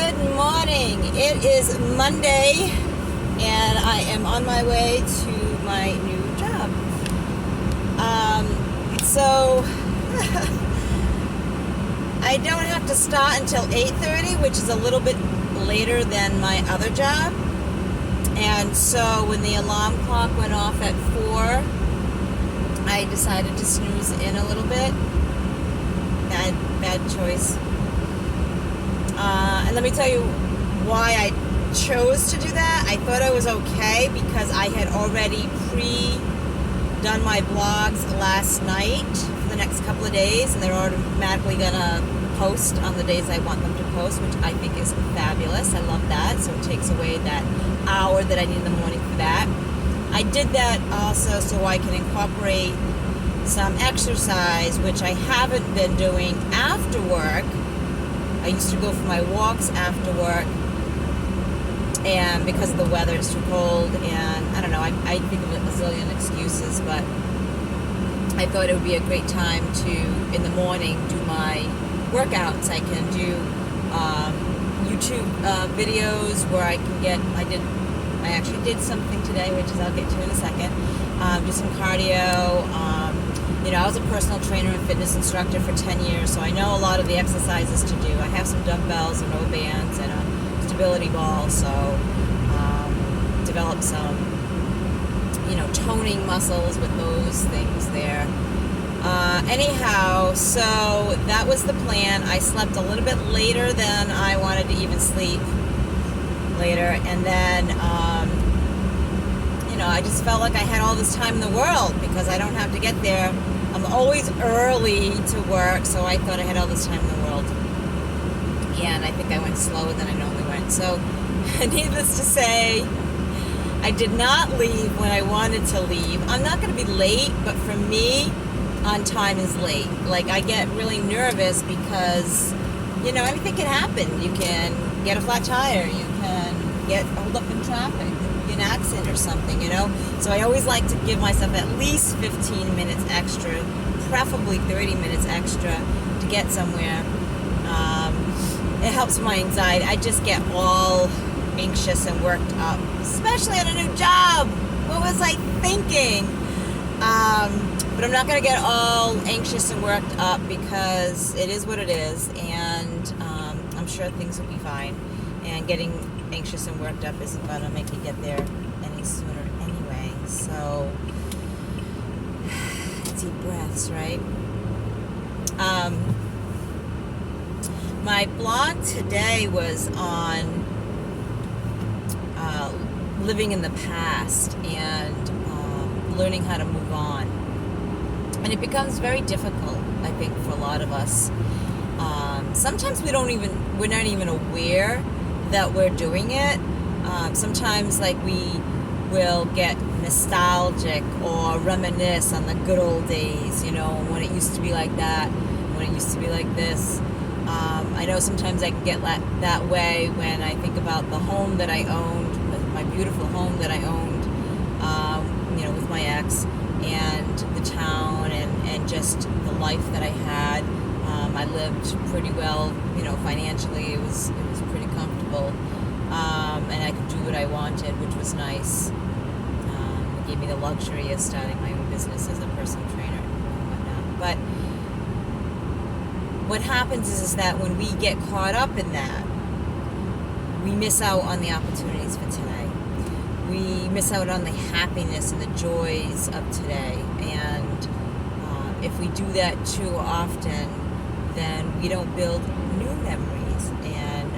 Good morning. It is Monday, and I am on my way to my new job. So I don't have to start until 8:30, which is a little bit later than my other job. And so when the alarm clock went off at 4, I decided to snooze in a little bit. Bad choice. And let me tell you why I chose to do that. I thought I was okay because I had already done my blogs last night for the next couple of days, and they're automatically gonna post on the days I want them to post, which I think is fabulous. I love that. So it takes away that hour that I need in the morning for that. I did that also so I can incorporate some exercise, which I haven't been doing after work. I used to go for my walks after work, and because of the weather, it's too cold, and I don't know, I think of a zillion excuses, but I thought it would be a great time to, in the morning, do my workouts. I can do YouTube videos where I can get, I actually did something today, which is I'll get to in a second, do some cardio. I was a personal trainer and fitness instructor for 10 years, so I know a lot of the exercises to do. I have some dumbbells and row bands and a stability ball, so develop some, toning muscles with those things there. Anyhow, so that was the plan. I slept a little bit later than I wanted to even sleep later, and then I just felt like I had all this time in the world because I don't have to get there. I'm always early to work, so I thought I had all this time in the world. And I think I went slower than I normally went. So, needless to say, I did not leave when I wanted to leave. I'm not going to be late, but for me, on time is late. Like, I get really nervous because, anything can happen. You can get a flat tire. You can get hold up in traffic. An accident or something, So I always like to give myself at least 15 minutes extra, preferably 30 minutes extra to get somewhere. It helps with my anxiety. I just get all anxious and worked up, especially on a new job. What was I thinking? But I'm not going to get all anxious and worked up because it is what it is, and I'm sure things will be fine. And getting anxious and worked up isn't going to make you get there any sooner anyway. So, deep breaths, right? My blog today was on living in the past and learning how to move on. And it becomes very difficult, I think, for a lot of us. Sometimes we're not even aware that we're doing it. Sometimes we will get nostalgic or reminisce on the good old days, when it used to be like that, when it used to be like this. I know sometimes I can get that way when I think about the home that I owned, my beautiful home that I owned, with my ex, and the town, and just the life that I had. I lived pretty well, financially. It was pretty comfortable, and I could do what I wanted, which was nice. It gave me the luxury of starting my own business as a personal trainer and whatnot. But what happens is that when we get caught up in that, we miss out on the opportunities for today. We miss out on the happiness and the joys of today. And if we do that too often, then we don't build new memories. And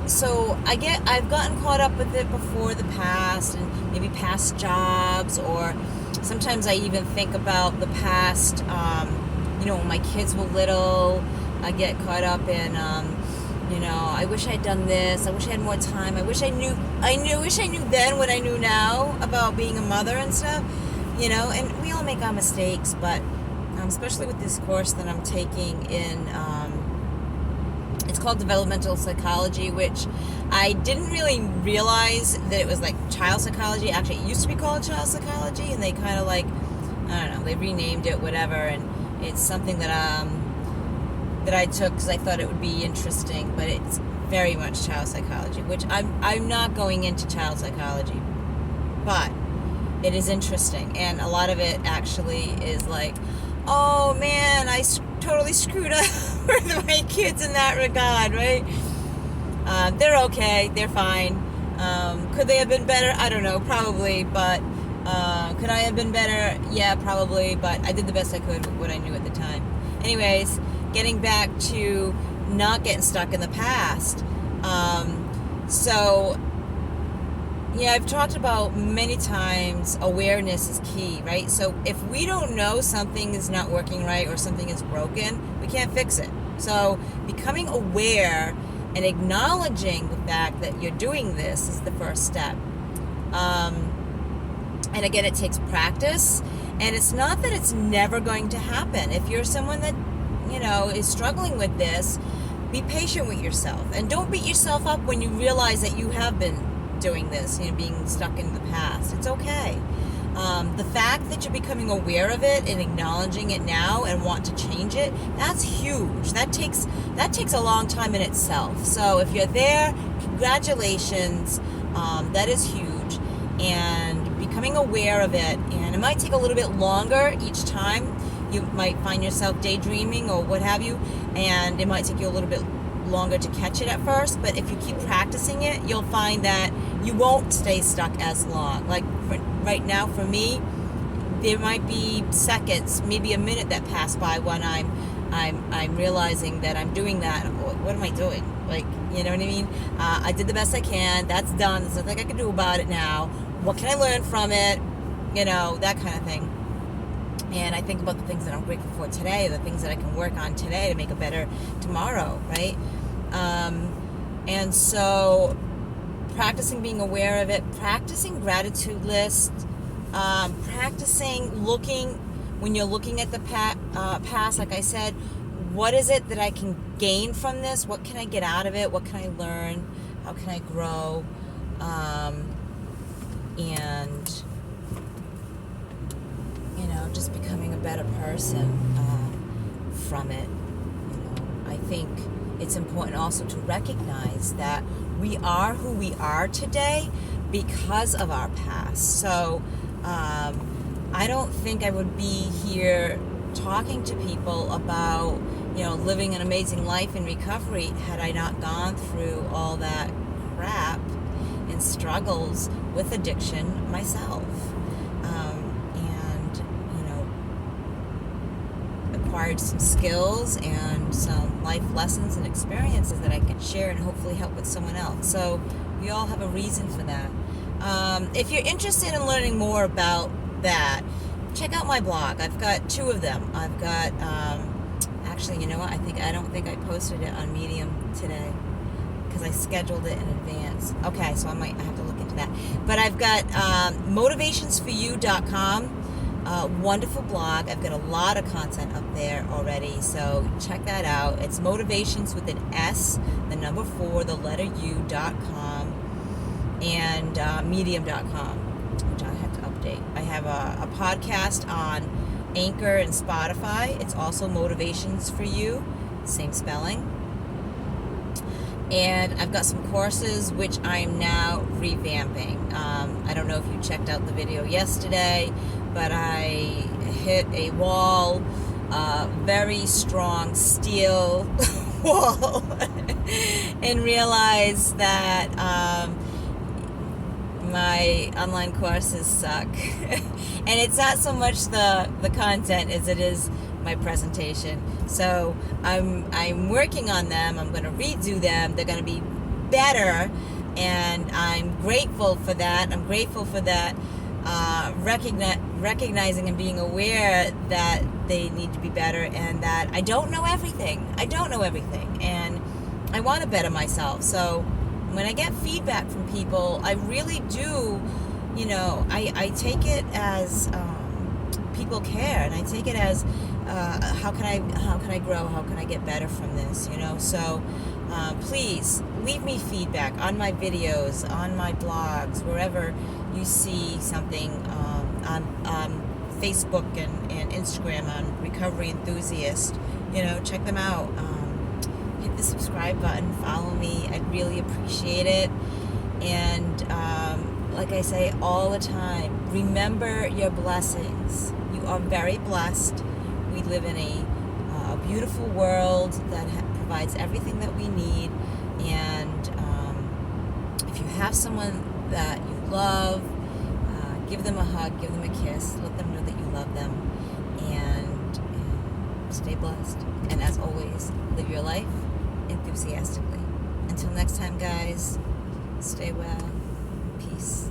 so I've gotten caught up with it before, the past, and maybe past jobs, or sometimes I even think about the past, when my kids were little. I get caught up in I wish I'd done this, I wish I had more time, I wish I knew then what I knew now about being a mother and stuff. And we all make our mistakes, but especially with this course that I'm taking in, it's called developmental psychology, which I didn't really realize that it was like child psychology. Actually, it used to be called child psychology, and they kind of I don't know, they renamed it, whatever, and it's something that that I took because I thought it would be interesting, but it's very much child psychology, which I'm not going into child psychology, but it is interesting, and a lot of it actually is like, oh man, I totally screwed up with my kids in that regard, right? They're okay, they're fine. Could they have been better? I don't know, probably, but could I have been better? Yeah, probably, but I did the best I could with what I knew at the time. Anyways, getting back to not getting stuck in the past. So, yeah, I've talked about many times awareness is key, right? So if we don't know something is not working right or something is broken, we can't fix it. So becoming aware and acknowledging the fact that you're doing this is the first step. And again, it takes practice, and it's not that it's never going to happen. If you're someone that, is struggling with this, be patient with yourself, and don't beat yourself up when you realize that you have been doing this, being stuck in the past. It's okay. The fact that you're becoming aware of it and acknowledging it now and want to change it, that's huge. That takes a long time in itself. So if you're there, congratulations. That is huge. And becoming aware of it, and it might take a little bit longer each time. You might find yourself daydreaming or what have you, and it might take you a little bit longer to catch it at first, but if you keep practicing it, you'll find that you won't stay stuck as long. Like right now for me, there might be seconds, maybe a minute that pass by when I'm realizing that I'm doing that. What am I doing? Like, you know what I mean? I did the best I can. That's done. There's nothing I can do about it now. What can I learn from it? That kind of thing. And I think about the things that I'm grateful for today, the things that I can work on today to make a better tomorrow, right? And so practicing being aware of it, practicing gratitude lists, practicing looking, when you're looking at the past, like I said, what is it that I can gain from this? What can I get out of it? What can I learn? How can I grow? And just becoming a better person from it. I think it's important also to recognize that we are who we are today because of our past. So I don't think I would be here talking to people about living an amazing life in recovery had I not gone through all that crap and struggles with addiction myself. Acquired some skills and some life lessons and experiences that I can share and hopefully help with someone else. So we all have a reason for that. If you're interested in learning more about that, check out my blog. I've got 2 of them. I've got, actually, you know what? I don't think I posted it on Medium today because I scheduled it in advance. Okay, so I have to look into that. But I've got motivationsforyou.com. Wonderful blog. I've got a lot of content up there already, so check that out. It's motivations with an S, the number 4, the letter U.com, and medium.com, which I have to update. I have a podcast on Anchor and Spotify. It's also Motivations for You, same spelling. And I've got some courses which I'm now revamping. I don't know if you checked out the video yesterday, but I hit a wall, very strong steel wall, and realized that my online courses suck. And it's not so much the content as it is my presentation. So I'm working on them. I'm going to redo them. They're going to be better, and I'm grateful for that. I'm grateful for that. Recognizing and being aware that they need to be better, and that I don't know everything. And I want to better myself. So when I get feedback from people, I really do, I take it as people care, and I take it as how can I grow? How can I get better from this? So please leave me feedback on my videos, on my blogs, wherever you see something, on Facebook and Instagram on Recovery Enthusiast. check them out. Hit the subscribe button, follow me. I'd really appreciate it. And like I say all the time, remember your blessings. You are very blessed. We live in a beautiful world that provides everything that we need. And if you have someone that you love, give them a hug, give them a kiss, let them know that you love them, and stay blessed. And as always, live your life enthusiastically. Until next time, guys, stay well. Peace.